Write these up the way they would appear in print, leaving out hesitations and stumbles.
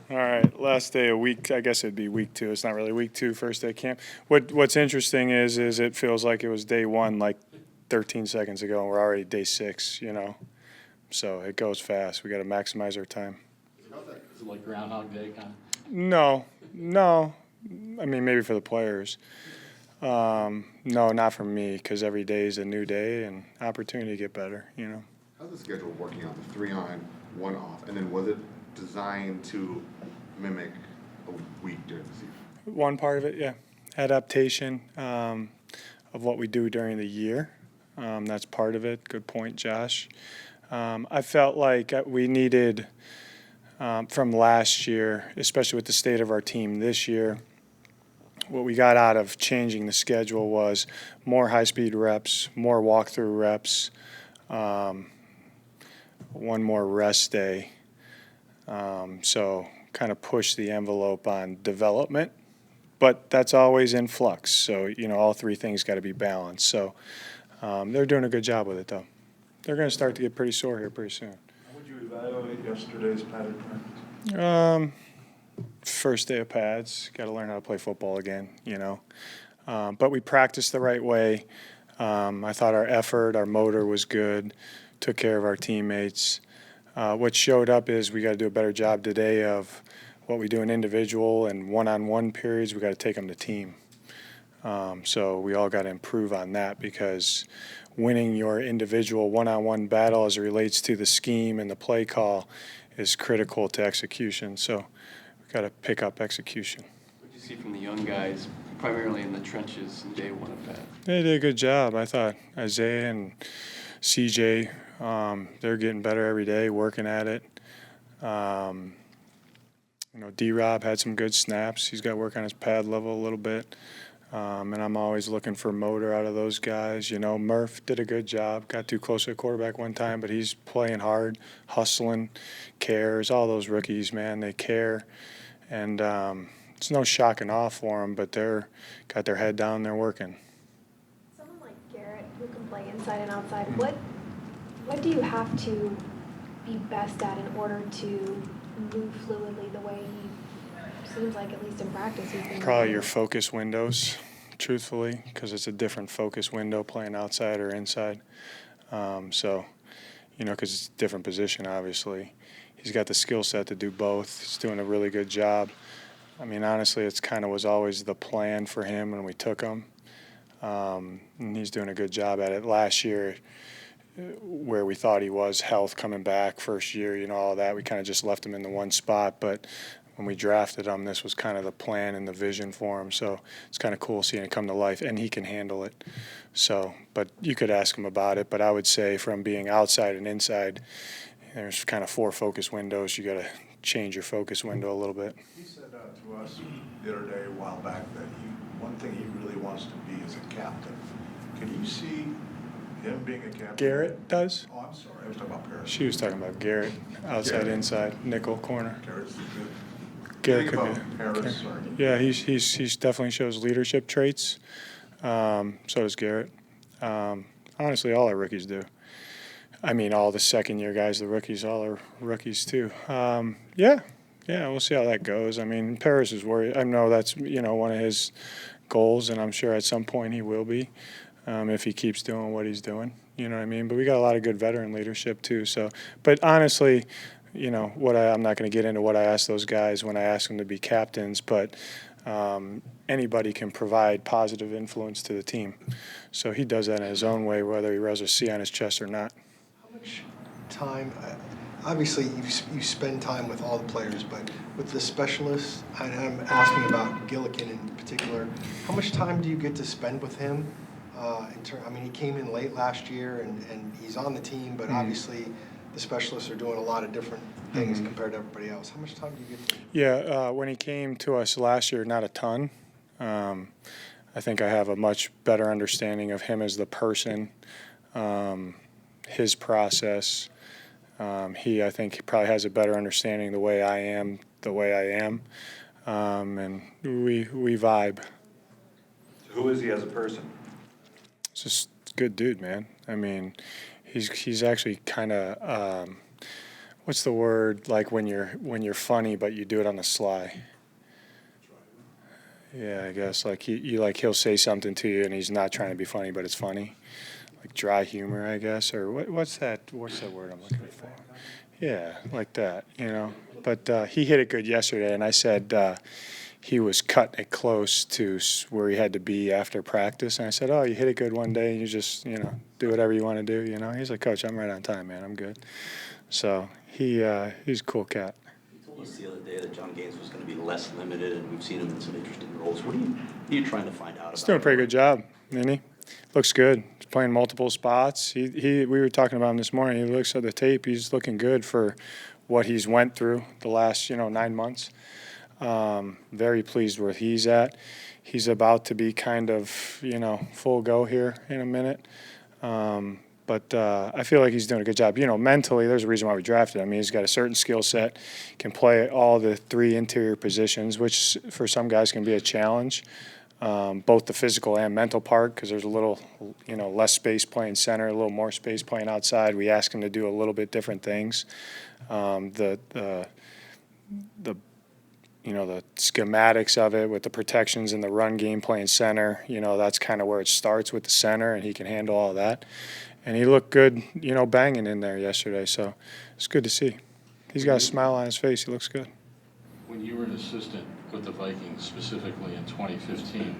All right, last day of week. I guess it'd be week 2. It's not really week 2, first day of camp. What's interesting is it feels like it was day 1, like 13 seconds ago, and we're already day 6. So it goes fast. We got to maximize our time. Is it like Groundhog Day kind of? No. I mean, maybe for the players. No, not for me, because every day is a new day and opportunity to get better. How's the schedule working out? The 3 on, 1 off, and then was it designed to mimic a week during the season? One part of it, yeah, adaptation of what we do during the year. That's part of it. Good point, Josh. I felt like we needed from last year, especially with the state of our team this year. What we got out of changing the schedule was more high-speed reps, more walkthrough reps, one more rest day. So kind of push the envelope on development, but that's always in flux. So, all 3 things got to be balanced. So they're doing a good job with it, though. They're going to start to get pretty sore here pretty soon. How would you evaluate yesterday's padded practice? First day of pads, got to learn how to play football again, But we practiced the right way. I thought our effort, our motor was good, took care of our teammates. What showed up is we got to do a better job today of what we do in individual and one-on-one periods. We got to take them to team. So we all got to improve on that, because winning your individual one-on-one battle as it relates to the scheme and the play call is critical to execution. So we got to pick up execution. What did you see from the young guys, primarily in the trenches in day 1 of that? They did a good job. I thought Isaiah and CJ, they're getting better every day, working at it. D-Rob had some good snaps. He's got to work on his pad level a little bit. And I'm always looking for motor out of those guys. Murph did a good job. Got too close to the quarterback one time, but he's playing hard, hustling, cares. All those rookies, man, they care. And it's no shock and awe for them, but they're got their head down, they're working. Someone like Garrett, who can play inside and outside, what do you have to be best at in order to move fluidly the way he seems like, at least in practice, he's been Probably your focus windows, truthfully, because it's a different focus window playing outside or inside. Because it's a different position, obviously. He's got the skill set to do both. He's doing a really good job. I mean, honestly, it's kind of was always the plan for him when we took him. And he's doing a good job at it. Last year, where we thought he was, health coming back, first year, all that, we kind of just left him in the one spot. But when we drafted him, this was kind of the plan and the vision for him. So it's kind of cool seeing it come to life, and he can handle it. So, but you could ask him about it. But I would say from being outside and inside, there's kind of 4 focus windows. You got to change your focus window a little bit. He said to us the other day, a while back, that one thing he really wants to be is a captain. Can you see him being a captain? Garrett does? Oh, I'm sorry. I was talking about Paris. She was talking about Garrett, outside, Garrett. Inside, nickel, corner. Garrett's good. Garrett Think could about be. Paris, Okay. or Yeah, he's definitely shows leadership traits. So does Garrett. Honestly, all our rookies do. I mean, all the second-year guys, the rookies, all are rookies too. Yeah, we'll see how that goes. I mean, Paris is worried. I know that's one of his goals, and I'm sure at some point he will be, if he keeps doing what he's doing. You know what I mean? But we got a lot of good veteran leadership too. So, but honestly, I'm not going to get into what I asked those guys when I asked them to be captains, but anybody can provide positive influence to the team. So he does that in his own way, whether he wears a C on his chest or not. How much time, obviously you spend time with all the players, but with the specialists, and I'm asking about Gillikin in particular, how much time do you get to spend with him? He came in late last year and he's on the team, but obviously the specialists are doing a lot of different things compared to everybody else. How much time do you get to? Yeah, when he came to us last year, not a ton. I think I have a much better understanding of him as the person, his process. I think he probably has a better understanding the way I am, and we vibe. who is he as a person? He's just a good dude, man. I mean, he's actually kind of what's the word, like when you're funny but you do it on the sly? Yeah, I guess like he'll say something to you and he's not trying to be funny, but it's funny, like dry humor, I guess, or what's that word I'm looking for? Yeah, like that, you know. But he hit it good yesterday, and I said he was cutting it close to where he had to be after practice, and I said, "Oh, you hit it good one day, and you just do whatever you want to do, you know." He's like, "Coach, I'm right on time, man. I'm good." So he's a cool cat. You told us the other day that John Gaines was going to be less limited, and we've seen him in some interesting roles. What are you trying to find out about? He's doing a pretty good job, isn't he? Looks good. He's playing multiple spots. We were talking about him this morning. He looks at the tape. He's looking good for what he's went through the last 9 months. Very pleased where he's at. He's about to be kind of full go here in a minute. But I feel like he's doing a good job. Mentally, there's a reason why we drafted him. I mean, he's got a certain skill set, can play all the 3 interior positions, which for some guys can be a challenge, both the physical and mental part, because there's a little, less space playing center, a little more space playing outside. We ask him to do a little bit different things. The schematics of it with the protections in the run game playing center, that's kind of where it starts with the center, and he can handle all that. And he looked good, banging in there yesterday. So it's good to see. He's got a smile on his face. He looks good. When you were an assistant with the Vikings, specifically in 2015,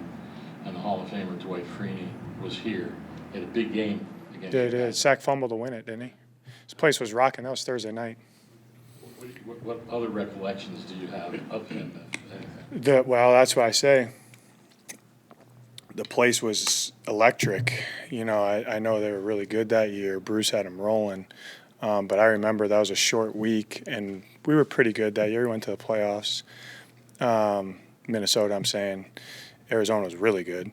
and the Hall of Famer Dwight Freeney was here, he had a big game against He did. Sack fumble to win it, didn't he? His place was rocking. That was Thursday night. What other recollections do you have of him? Well, that's what I say. The place was electric. I know they were really good that year. Bruce had them rolling. But I remember that was a short week, and we were pretty good that year. We went to the playoffs. Minnesota, I'm saying. Arizona was really good.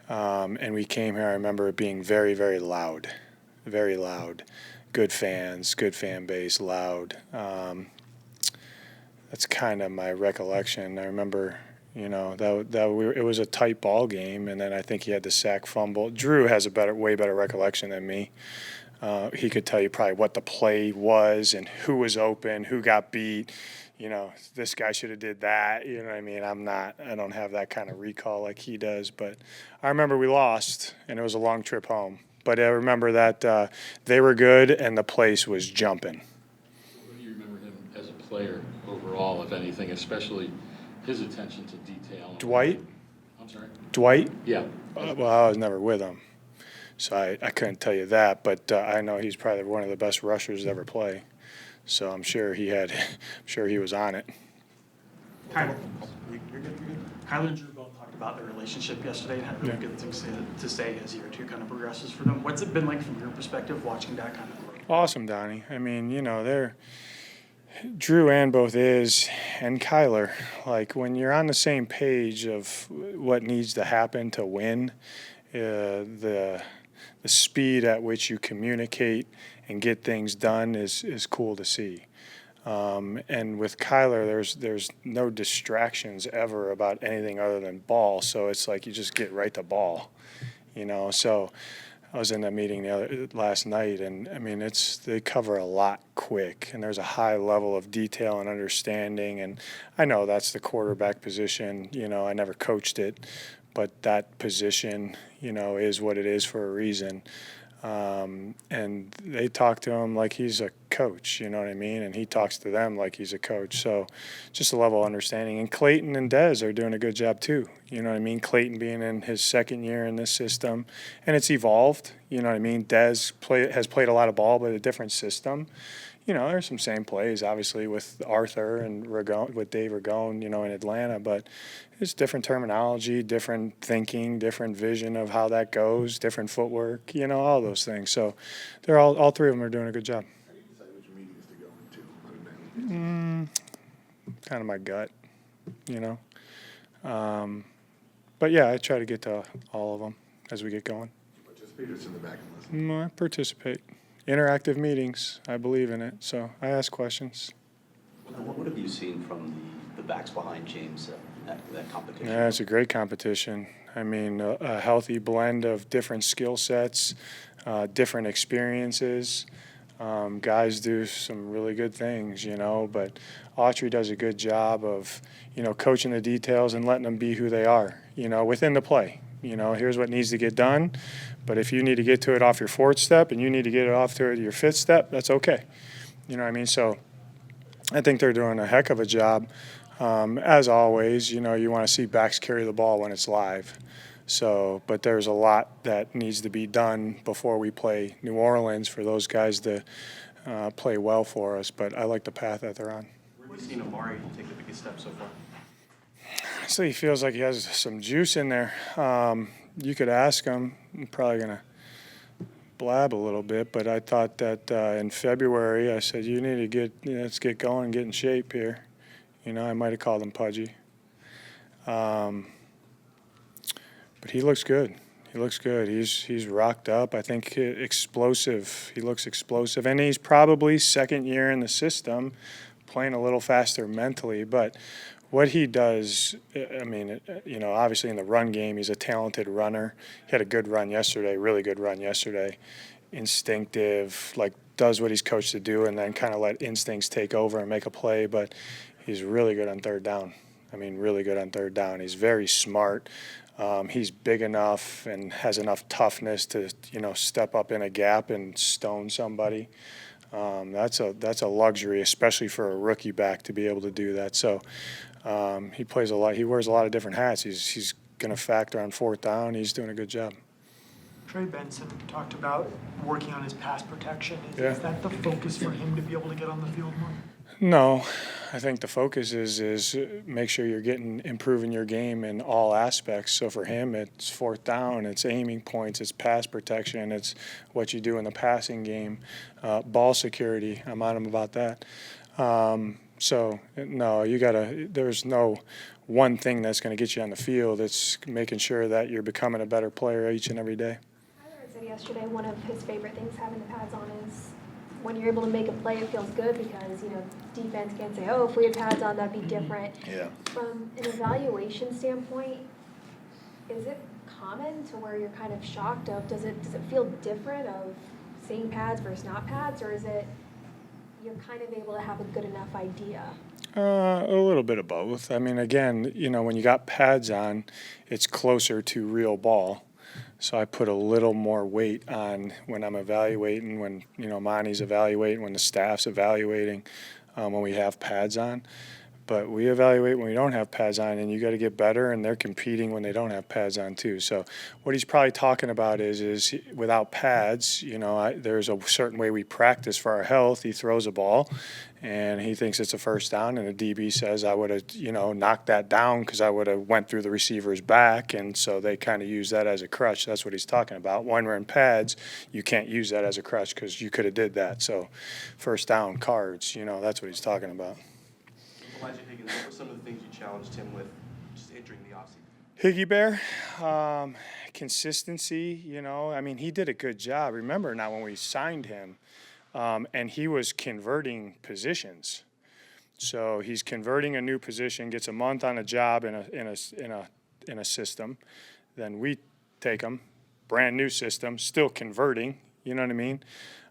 And we came here. I remember it being very, very loud. Very loud. Good fans, good fan base, loud. That's kind of my recollection. I remember, it was a tight ball game, and then I think he had the sack fumble. Drew has a way better recollection than me. He could tell you probably what the play was and who was open, who got beat. This guy should have did that. You know what I mean? I don't have that kind of recall like he does. But I remember we lost, and it was a long trip home. But I remember that they were good, and the place was jumping. What do you remember him as a player overall, if anything, especially his attention to detail? Dwight? I'm sorry? Dwight? Yeah. Well, I was never with him, so I couldn't tell you that. But I know he's probably one of the best rushers to ever play. So I'm sure he was on it. Kyler and Drew both talked about their relationship yesterday and had really good things to say as year 2 kind of progresses for them. What's it been like from your perspective watching that kind of growth? Awesome, Donnie. I mean, they're Drew and both and Kyler. Like when you're on the same page of what needs to happen to win, the speed at which you communicate and get things done is cool to see. And with Kyler, there's no distractions ever about anything other than ball. So it's like you just get right to ball, So I was in that meeting last night, and I mean they cover a lot quick, and there's a high level of detail and understanding. And I know that's the quarterback position. I never coached it, but that position, is what it is for a reason. And they talk to him like he's a coach, you know what I mean? And he talks to them like he's a coach. So just a level of understanding. And Clayton and Dez are doing a good job too. You know what I mean? Clayton being in his second year in this system. And it's evolved, you know what I mean? Dez has played a lot of ball, but a different system. There's some same plays, obviously, with Arthur and with Dave Ragone, in Atlanta, but it's different terminology, different thinking, different vision of how that goes, different footwork, all those things. So they're all 3 of them are doing a good job. How do you decide which meetings to go into on a daily basis? Kind of my gut, But yeah, I try to get to all of them as we get going. Participate or sit in the back and listen? I participate. Interactive meetings, I believe in it, so I ask questions. What have you seen from the backs behind James that competition? Yeah, it's a great competition. I mean, a healthy blend of different skill sets, different experiences. Guys do some really good things, but Autry does a good job of, coaching the details and letting them be who they are, within the play. Here's what needs to get done. But if you need to get to it off your fourth step and you need to get it off to your fifth step, that's okay. You know what I mean? So I think they're doing a heck of a job. As always, you want to see backs carry the ball when it's live. So, but there's a lot that needs to be done before we play New Orleans for those guys to play well for us. But I like the path that they're on. Where have you seen Amari take the biggest step so far? So he feels like he has some juice in there. You could ask him. I'm probably going to blab a little bit, but I thought that in February I said, you need to let's get going and get in shape here. I might have called him pudgy. But he looks good. He looks good. He's rocked up. I think explosive. He looks explosive. And he's probably second year in the system, playing a little faster mentally. But what he does, obviously in the run game, he's a talented runner. He had a good run yesterday, really good run yesterday. Instinctive, does what he's coached to do and then kind of let instincts take over and make a play. But he's really good on third down. Really good on third down. He's very smart. He's big enough and has enough toughness to, step up in a gap and stone somebody. That's a luxury, especially for a rookie back to be able to do that. So he plays a lot. He wears a lot of different hats. He's going to factor on fourth down. He's doing a good job. Trey Benson talked about working on his pass protection. Yeah. Is that the focus for him to be able to get on the field more? No, I think the focus is make sure you're improving your game in all aspects. So for him, it's fourth down, it's aiming points, it's pass protection, it's what you do in the passing game, ball security. I'm on him about that. So no, there's no one thing that's going to get you on the field. It's making sure that you're becoming a better player each and every day. Tyler said yesterday one of his favorite things having the pads on is when you're able to make a play, it feels good because, defense can't say, oh, if we had pads on, that'd be different. Yeah. From an evaluation standpoint, is it common to where you're kind of shocked of, does it feel different of seeing pads versus not pads, or is it you're kind of able to have a good enough idea? A little bit of both. Again, when you got pads on, it's closer to real ball. So I put a little more weight on when I'm evaluating, when, Monty's evaluating, when the staff's evaluating, when we have pads on. But we evaluate when we don't have pads on, and you got to get better, and they're competing when they don't have pads on too. So what he's probably talking about is without pads, there's a certain way we practice for our health. He throws a ball, and he thinks it's a first down, and the DB says, I would have, knocked that down because I would have went through the receiver's back, and so they kind of use that as a crutch. That's what he's talking about. When we're in pads, you can't use that as a crutch because you could have did that. So first down cards, that's what he's talking about. Elijah Higgins, what were some of the things you challenged him with just entering the offseason? Higgy Bear, consistency, he did a good job. Remember now when we signed him, and he was converting positions. So he's converting a new position, gets a month on a job in a system. Then we take him, brand new system, still converting, you know what I mean?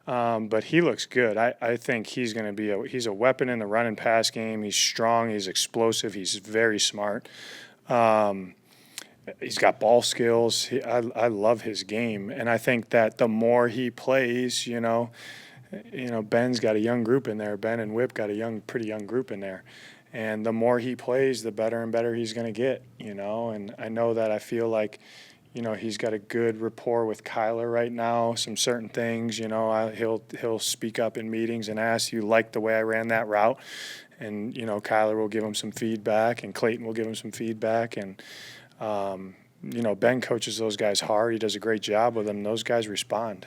But he looks good. I think he's going to be he's a weapon in the run and pass game. He's strong. He's explosive. He's very smart. He's got ball skills. I love his game. And I think that the more he plays, Ben's got a young group in there. Ben and Whip got a pretty young group in there. And the more he plays, the better and better he's going to get, And I know that I feel like, he's got a good rapport with Kyler right now. Some certain things, he'll speak up in meetings and ask, you like the way I ran that route? And, Kyler will give him some feedback, and Clayton will give him some feedback. And, Ben coaches those guys hard. He does a great job with them. Those guys respond.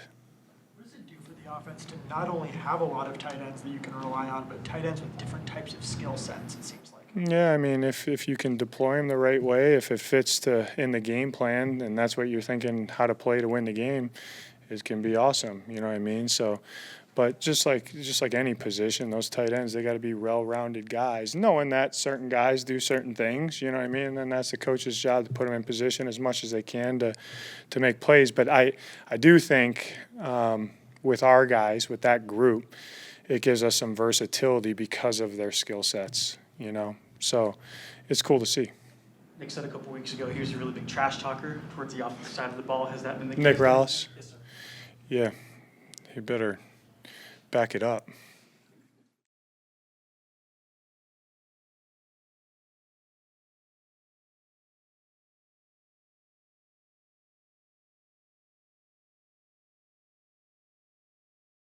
What does it do for the offense to not only have a lot of tight ends that you can rely on, but tight ends with different types of skill sets, it seems like? Yeah, if you can deploy them the right way, if it fits in the game plan, and that's what you're thinking how to play to win the game, it can be awesome. You know what I mean? So, but just like any position, those tight ends, they got to be well-rounded guys, knowing that certain guys do certain things. You know what I mean? And then that's the coach's job to put them in position as much as they can to make plays. But I do think with our guys, with that group, it gives us some versatility because of their skill sets, you know. So it's cool to see. Nick said a couple weeks ago he was a really big trash talker towards the offensive side of the ball. Has that been the case? Nick Rallis? Yes, sir. Yeah, he better back it up.